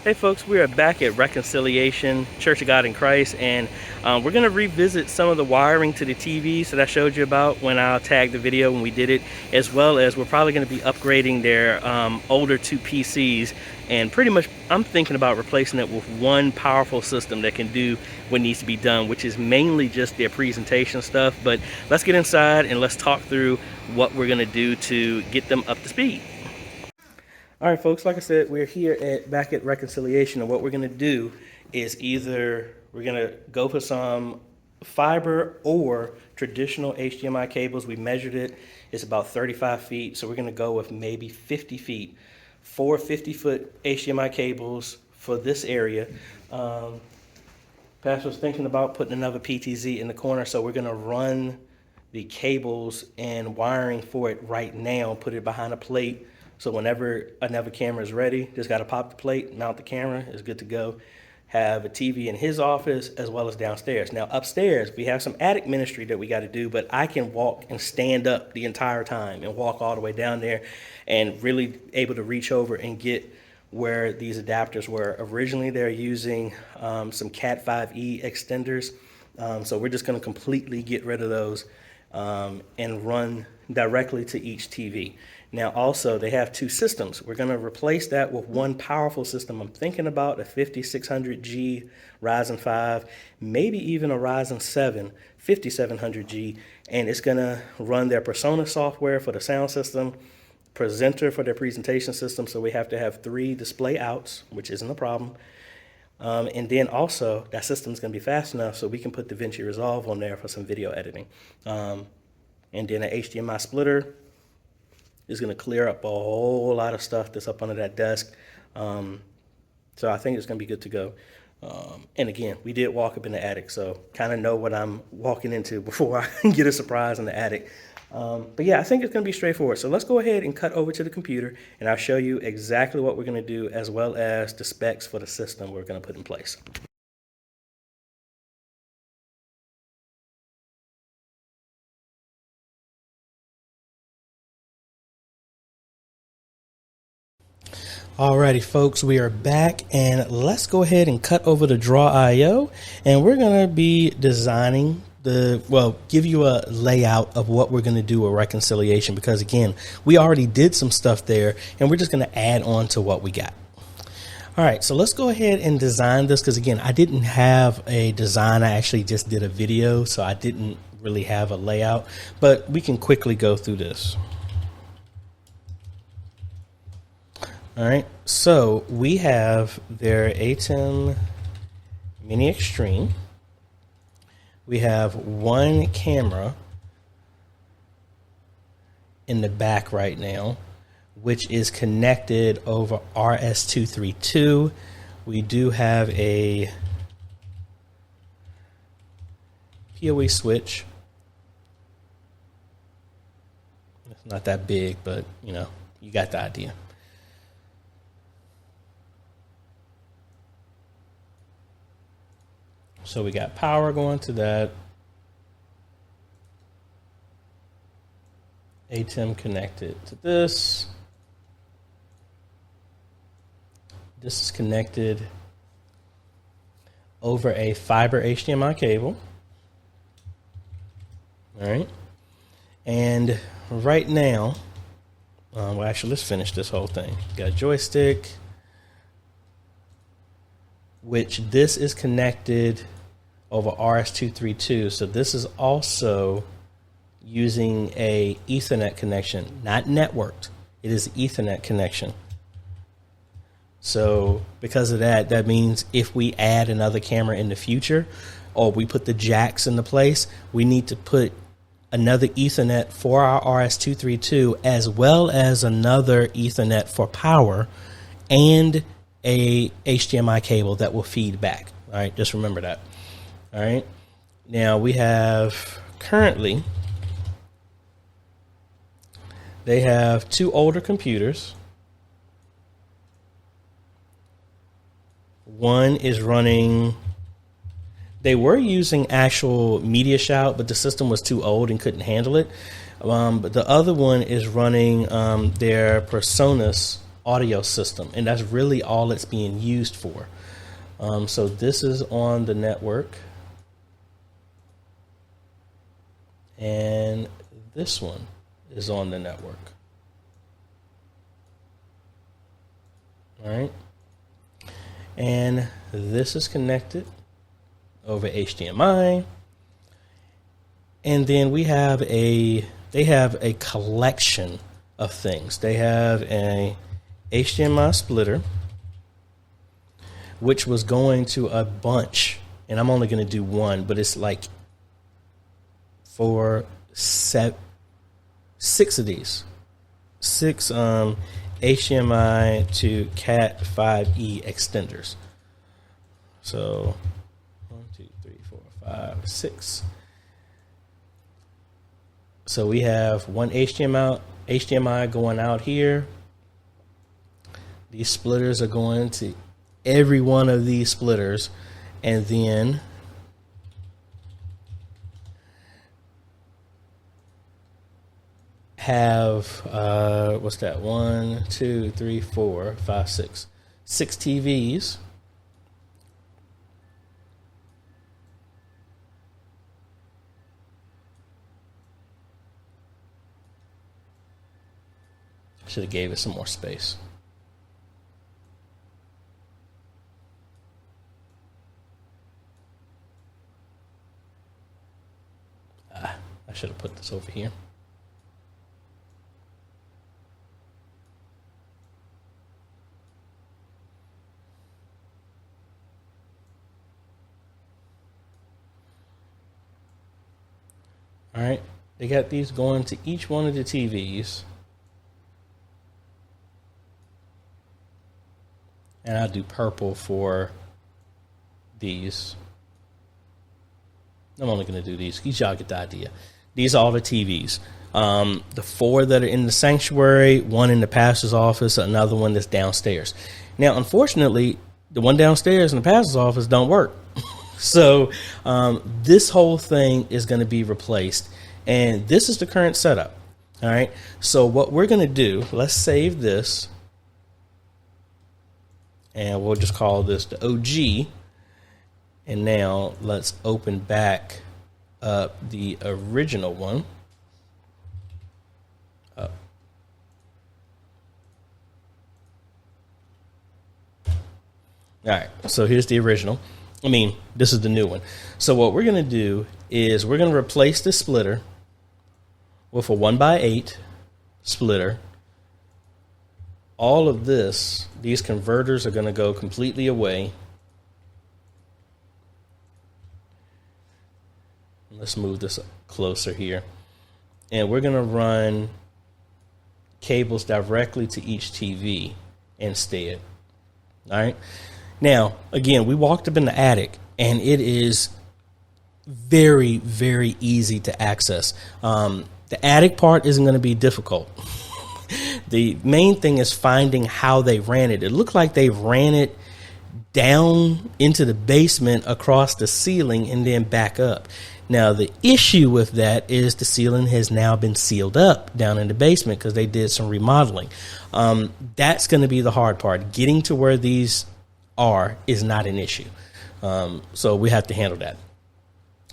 Hey folks, we are back at Reconciliation Church of God in Christ, and we're going to revisit some of the wiring to the TVs that I showed you about when I tagged the video when we did it, as well as we're probably going to be upgrading their older two PCs, and pretty much I'm thinking about replacing it with one powerful system that can do what needs to be done, which is mainly just their presentation stuff. But let's get inside and let's talk through what we're going to do to get them up to speed. All right, folks, like I said, we're here back at Reconciliation, and what we're going to do is either we're going to go for some fiber or traditional HDMI cables. We measured it. It's about 35 feet, so we're going to go with maybe 50 feet. 4 50-foot HDMI cables for this area. Pastor's thinking about putting another PTZ in the corner, so we're going to run the cables and wiring for it right now, put it behind a plate. So whenever another camera is ready, just got to pop the plate, mount the camera, it's good to go. Have a TV in his office as well as downstairs. Now upstairs, we have some attic ministry that we got to do, but I can walk and stand up the entire time and walk all the way down there and really able to reach over and get where these adapters were. Originally, they're using some Cat 5e extenders. So we're just going to completely get rid of those and run directly to each TV. Now also they have two systems. We're going to replace that with one powerful system. I'm thinking about a 5600G Ryzen 5, maybe even a Ryzen 7 5700G, and it's going to run their Persona software for the sound system, Presenter for their presentation system, so we have to have 3 display outs, which isn't a problem. And then also that system is going to be fast enough so we can put DaVinci Resolve on there for some video editing. And then an HDMI splitter is going to clear up a whole lot of stuff that's up under that desk. So I think it's going to be good to go. And again, we did walk up in the attic, so kind of know what I'm walking into before I get a surprise in the attic. But yeah, I think it's going to be straightforward. So let's go ahead and cut over to the computer, and I'll show you exactly what we're going to do as well as the specs for the system we're going to put in place. Alrighty, folks, we are back, and let's go ahead and cut over to Draw.io, and we're going to be designing give you a layout of what we're going to do with Reconciliation, because again, we already did some stuff there, and we're just going to add on to what we got. All right, so let's go ahead and design this, because again, I didn't have a design. I actually just did a video, so I didn't really have a layout, but we can quickly go through this. All right, so we have their ATEM Mini Extreme. We have one camera in the back right now, which is connected over RS-232. We do have a PoE switch. It's not that big, but you know, you got the idea. So we got power going to that. ATEM connected to this. This is connected over a fiber HDMI cable. All right. And right now, well, actually, let's finish this whole thing. Got a joystick, which this is connected over RS-232. So this is also using a Ethernet connection, not networked. It is Ethernet connection. So because of that, that means if we add another camera in the future, or we put the jacks into place, we need to put another Ethernet for our RS-232, as well as another Ethernet for power and a HDMI cable that will feed back. All right, just remember that. All right, now we have currently, they have 2 older computers. One is running, they were using actual Media Shout, but the system was too old and couldn't handle it. But the other one is running their Personas audio system, and that's really all it's being used for. So this is on the network, and this one is on the network. All right, and this is connected over HDMI, and then they have a collection of things. They have a HDMI splitter, which was going to a bunch, and I'm only going to do one, but it's like six of these. Six HDMI to Cat 5e extenders. So 1, 2, 3, 4, 5, 6. So we have one HDMI going out here. These splitters are going to every one of these splitters, and then have what's that? 1, 2, 3, 4, 5, 6. 6 TVs. Should have gave it some more space. I should have put this over here. All right, they got these going to each one of the TVs. And I'll do purple for these. I'm only going to do these. Y'all get the idea. These are all the TVs. The 4 that are in the sanctuary, one in the pastor's office, another one that's downstairs. Now, unfortunately, the one downstairs in the pastor's office don't work. So this whole thing is going to be replaced. And this is the current setup. All right. So what we're going to do, let's save this. And we'll just call this the OG. And now let's open back up the original one. All right, so here's the original. This is the new one. So what we're going to do is we're going to replace the splitter with a 1x8 splitter. All of these converters are going to go completely away. Let's move this closer here. And we're going to run cables directly to each TV instead. All right. Now, again, we walked up in the attic, and it is very, very easy to access. The attic part isn't going to be difficult. The main thing is finding how they ran it. It looked like they ran it down into the basement across the ceiling and then back up. Now, the issue with that is the ceiling has now been sealed up down in the basement because they did some remodeling. That's going to be the hard part. Getting to where these are is not an issue. So we have to handle that.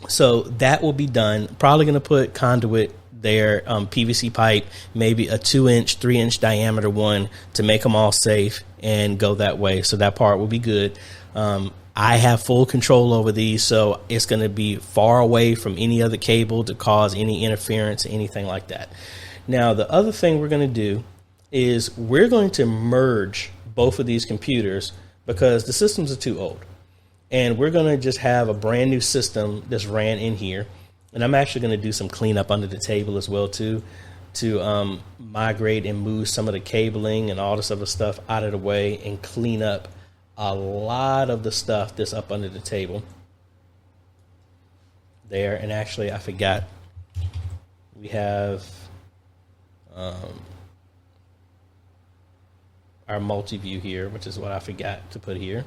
So that will be done. Probably going to put conduit there, PVC pipe, maybe a 2-inch, 3-inch diameter one to make them all safe and go that way. So that part will be good. I have full control over these, so it's going to be far away from any other cable to cause any interference, anything like that. Now, the other thing we're going to do is we're going to merge both of these computers because the systems are too old. And we're going to just have a brand new system that's ran in here. And I'm actually going to do some cleanup under the table as well, too, to migrate and move some of the cabling and all this other stuff out of the way and clean up a lot of the stuff that's up under the table there. And actually, I forgot, we have our multi-view here, which is what I forgot to put here.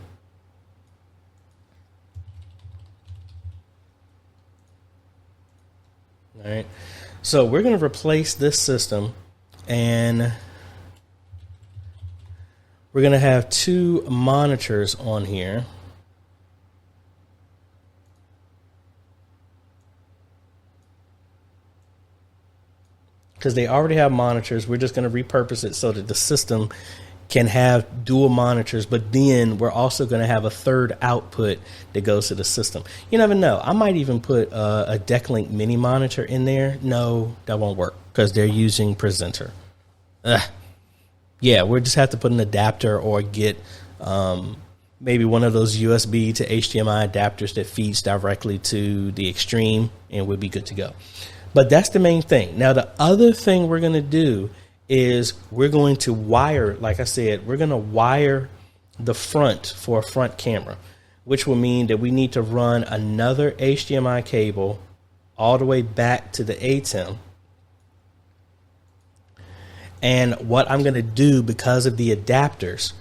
All right, so we're going to replace this system, and we're going to have 2 monitors on here. Because they already have monitors. We're just going to repurpose it so that the system can have dual monitors, but then we're also going to have a third output that goes to the system. You never know. I might even put a Decklink mini monitor in there. No, that won't work because they're using Presenter. Yeah, we'll just have to put an adapter or get maybe one of those USB to HDMI adapters that feeds directly to the Extreme, and we'll be good to go. But that's the main thing. Now, the other thing we're going to do is we're going to wire, like I said, we're going to wire the front for a front camera, which will mean that we need to run another HDMI cable all the way back to the ATEM. And what I'm going to do, because of the adapters,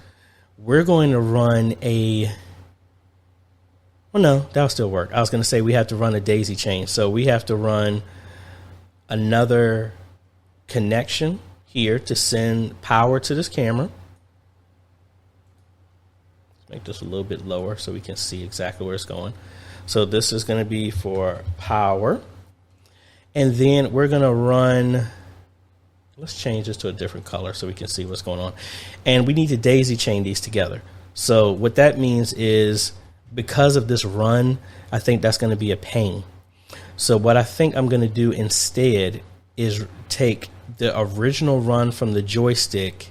we're going to run a, well, no, that'll still work. I was going to say we have to run a daisy chain. So we have to run another connection here to send power to this camera. Let's make this a little bit lower so we can see exactly where it's going. So this is going to be for power. And then we're going to run, let's change this to a different color so we can see what's going on. And we need to daisy chain these together. So what that means is, because of this run, I think that's going to be a pain. So what I think I'm going to do instead is take the original run from the joystick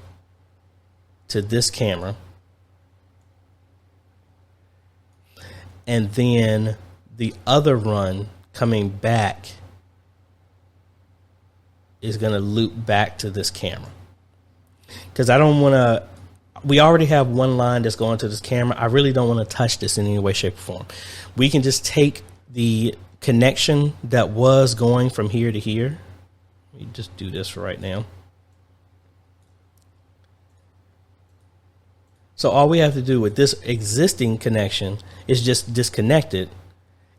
to this camera, and then the other run coming back is going to loop back to this camera. Because I don't want to, we already have one line that's going to this camera. I really don't want to touch this in any way, shape, or form. We can just take the connection that was going from here to here. Let me just do this right now. So all we have to do with this existing connection is just disconnect it,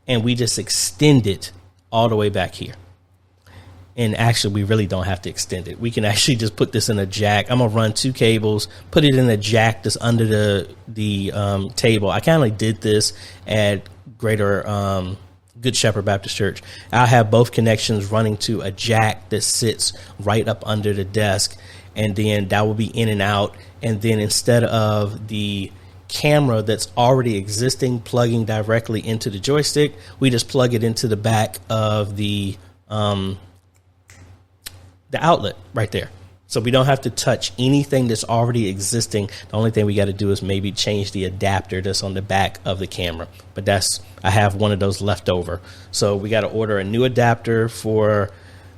and we just extend it all the way back here. And actually, we really don't have to extend it. We can actually just put this in a jack. I'm gonna run 2 cables, put it in a jack that's under the table. I kind of did this at Greater Good Shepherd Baptist Church. I'll have both connections running to a jack that sits right up under the desk, and then that will be in and out. And then instead of the camera that's already existing plugging directly into the joystick, we just plug it into the back of the outlet right there. So we don't have to touch anything that's already existing. The only thing we got to do is maybe change the adapter that's on the back of the camera. But that's, I have one of those left over. So we got to order a new adapter for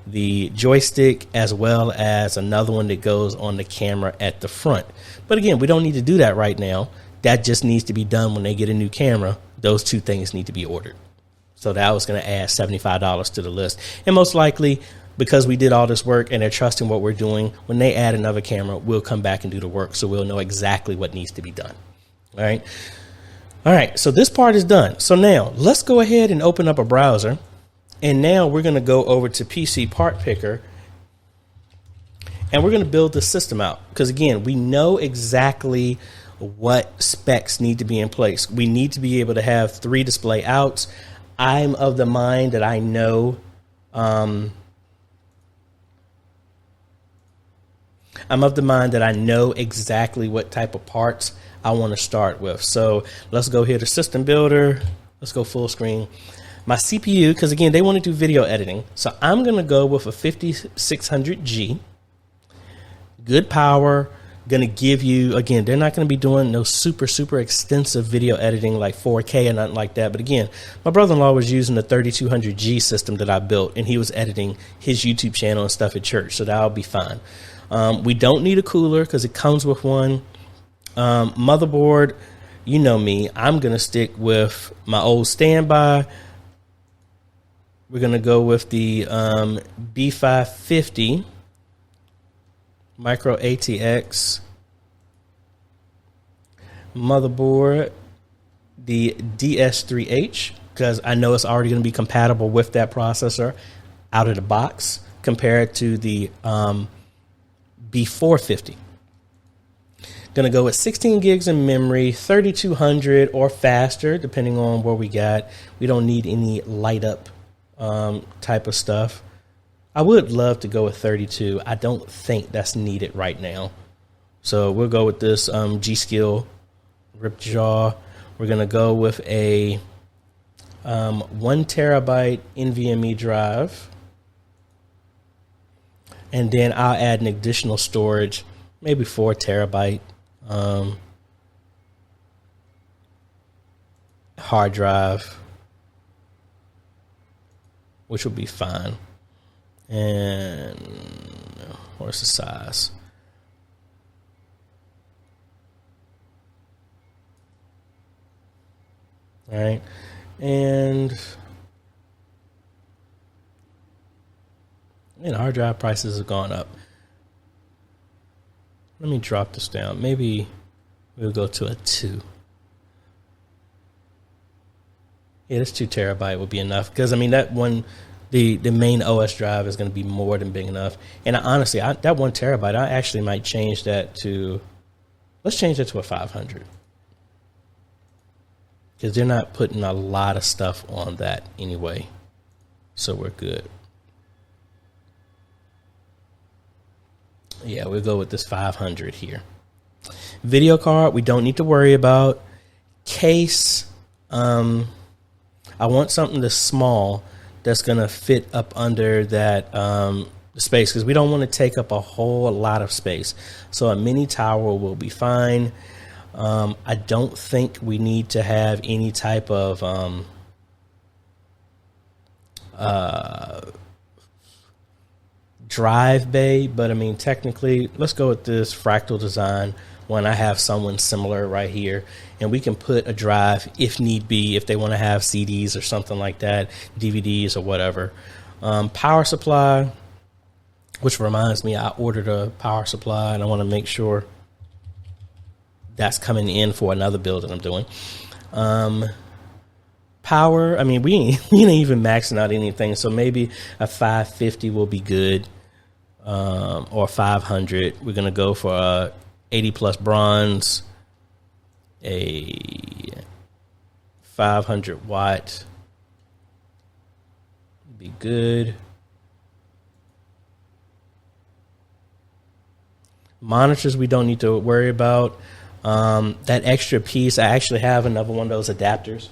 the joystick, as well as another one that goes on the camera at the front. But again, we don't need to do that right now. That just needs to be done when they get a new camera. Those 2 things need to be ordered. So that was going to add $75 to the list. And most likely, because we did all this work and they're trusting what we're doing, when they add another camera, we'll come back and do the work, so we'll know exactly what needs to be done. All right. All right. So this part is done. So now let's go ahead and open up a browser. And now we're going to go over to PC Part Picker, and we're going to build the system out. Because again, we know exactly what specs need to be in place. We need to be able to have 3 display outs. I'm of the mind that I know, exactly what type of parts I want to start with. So let's go here to System Builder. Let's go full screen. My CPU, because again, they want to do video editing. So I'm going to go with a 5600G. Good power. Going to give you, again, they're not going to be doing no super extensive video editing like 4K or nothing like that. But again, my brother-in-law was using the 3200G system that I built, and he was editing his YouTube channel and stuff at church. So that'll be fine. We don't need a cooler because it comes with one. Motherboard, you know me, I'm going to stick with my old standby. We're going to go with the B550 Micro ATX motherboard, the DS3H, because I know it's already going to be compatible with that processor out of the box compared to the B450. Going to go with 16 gigs in memory, 3200 or faster, depending on where we got. We don't need any light up type of stuff. I would love to go with 32. I don't think that's needed right now. So we'll go with this G-Skill Ripjaw. We're going to go with a 1 terabyte NVMe drive. And then I'll add an additional storage, maybe 4 terabyte hard drive, which will be fine. And where's the size? All right. And hard drive prices have gone up. Let me drop this down. Maybe we'll go to a 2. Yeah, this 2 terabyte will be enough. Because, I mean, that one, the main OS drive is going to be more than big enough. And honestly, that 1 terabyte, I actually might change that to, let's change that to a 500. Because they're not putting a lot of stuff on that anyway. So we're good. Yeah, we'll go with this 500 here. Video card, we don't need to worry about. Case, I want something that's small that's going to fit up under that space, because we don't want to take up a whole lot of space. So a mini tower will be fine. I don't think we need to have any type of drive bay, but I mean, technically, let's go with this fractal design when I have someone similar right here, and we can put a drive if need be, if they want to have CDs or something like that, DVDs or whatever. Power supply, which reminds me, I ordered a power supply and I want to make sure that's coming in for another build that I'm doing. Power, I mean, we ain't even maxing out anything, so maybe a 550 will be good, or 500. We're gonna go for a 80 plus bronze, a 500 watt, be good. Monitors we don't need to worry about. That extra piece, I actually have another one of those adapters.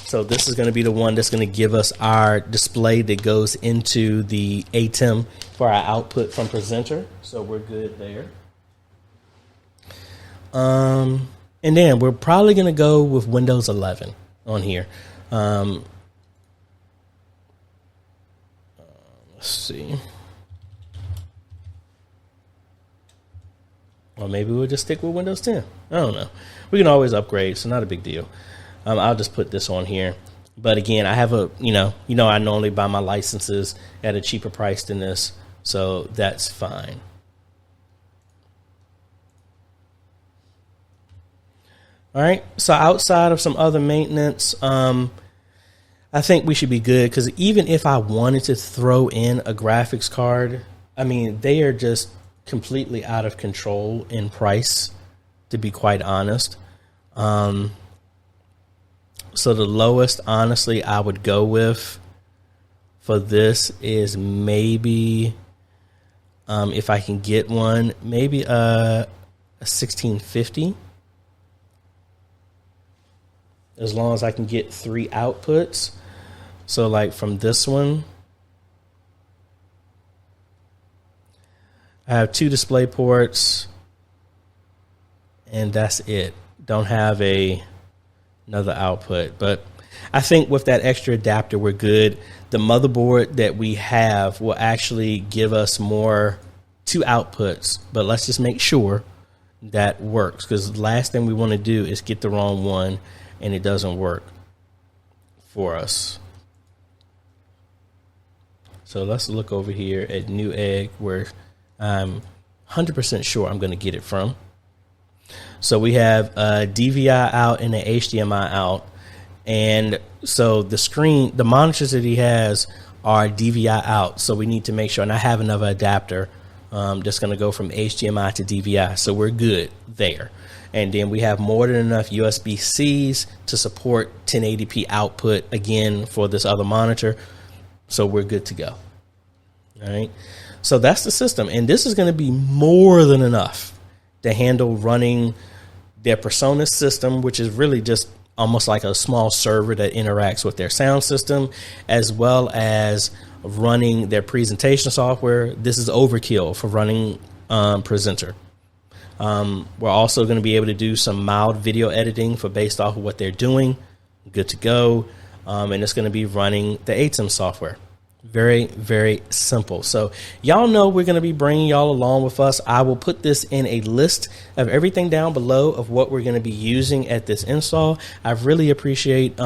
So this is going to be the one that's going to give us our display that goes into the ATEM for our output from presenter. So we're good there. And then we're probably going to go with Windows 11 on here. Let's see. Or maybe we'll just stick with Windows 10. I don't know. We can always upgrade, so not a big deal. I'll just put this on here. But again, I have a, I normally buy my licenses at a cheaper price than this, so that's fine. All right, so outside of some other maintenance, I think we should be good, because even if I wanted to throw in a graphics card, I mean, they are just completely out of control in price, to be quite honest. So the lowest, honestly, I would go with for this is maybe, if I can get one, maybe a 1650. As long as I can get 3 outputs. So like from this one, I have 2 display ports, and that's it. Don't have another output. But I think with that extra adapter, we're good. The motherboard that we have will actually give us more 2 outputs, but let's just make sure that works, because the last thing we want to do is get the wrong one and it doesn't work for us. So let's look over here at Newegg, where I'm 100% sure I'm going to get it from. So we have a DVI out and an HDMI out. And so the monitors that he has are DVI out. So we need to make sure, and I have another adapter that's going to go from HDMI to DVI. So we're good there. And then we have more than enough USB-Cs to support 1080p output again for this other monitor. So we're good to go. All right. So that's the system. And this is going to be more than enough to handle running their Persona system, which is really just almost like a small server that interacts with their sound system, as well as running their presentation software. This is overkill for running Presenter. We're also going to be able to do some mild video editing for based off of what they're doing. Good to go. And it's going to be running the ATEM software. Very, very simple. So y'all know we're going to be bringing y'all along with us. I will put this in a list of everything down below of what we're going to be using at this install. I really appreciate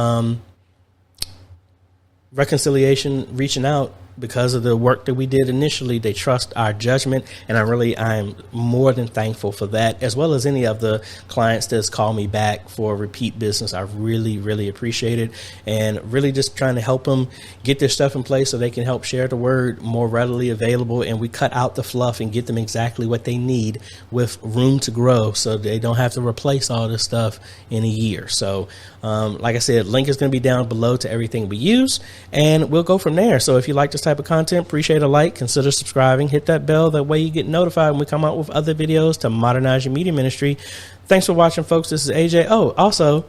Reconciliation reaching out because of the work that we did initially. They trust our judgment, and I'm more than thankful for that, as well as any of the clients that's called me back for repeat business. I really, really appreciate it, and really just trying to help them get their stuff in place so they can help share the word more readily available, and we cut out the fluff and get them exactly what they need with room to grow so they don't have to replace all this stuff in a year. So like I said, link is going to be down below to everything we use, and we'll go from there. So if you like this type of content, appreciate a like, consider subscribing, hit that bell. That way you get notified when we come out with other videos to modernize your media ministry. Thanks for watching, folks. This is AJ. Oh, also,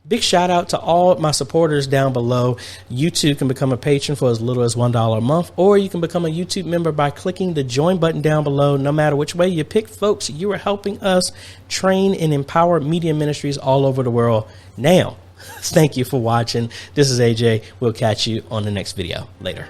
big shout out to all my supporters down below. You too can become a patron for as little as $1 a month, or you can become a YouTube member by clicking the join button down below. No matter which way you pick, folks, you are helping us train and empower media ministries all over the world. Now, thank you for watching. This is AJ. We'll catch you on the next video. Later.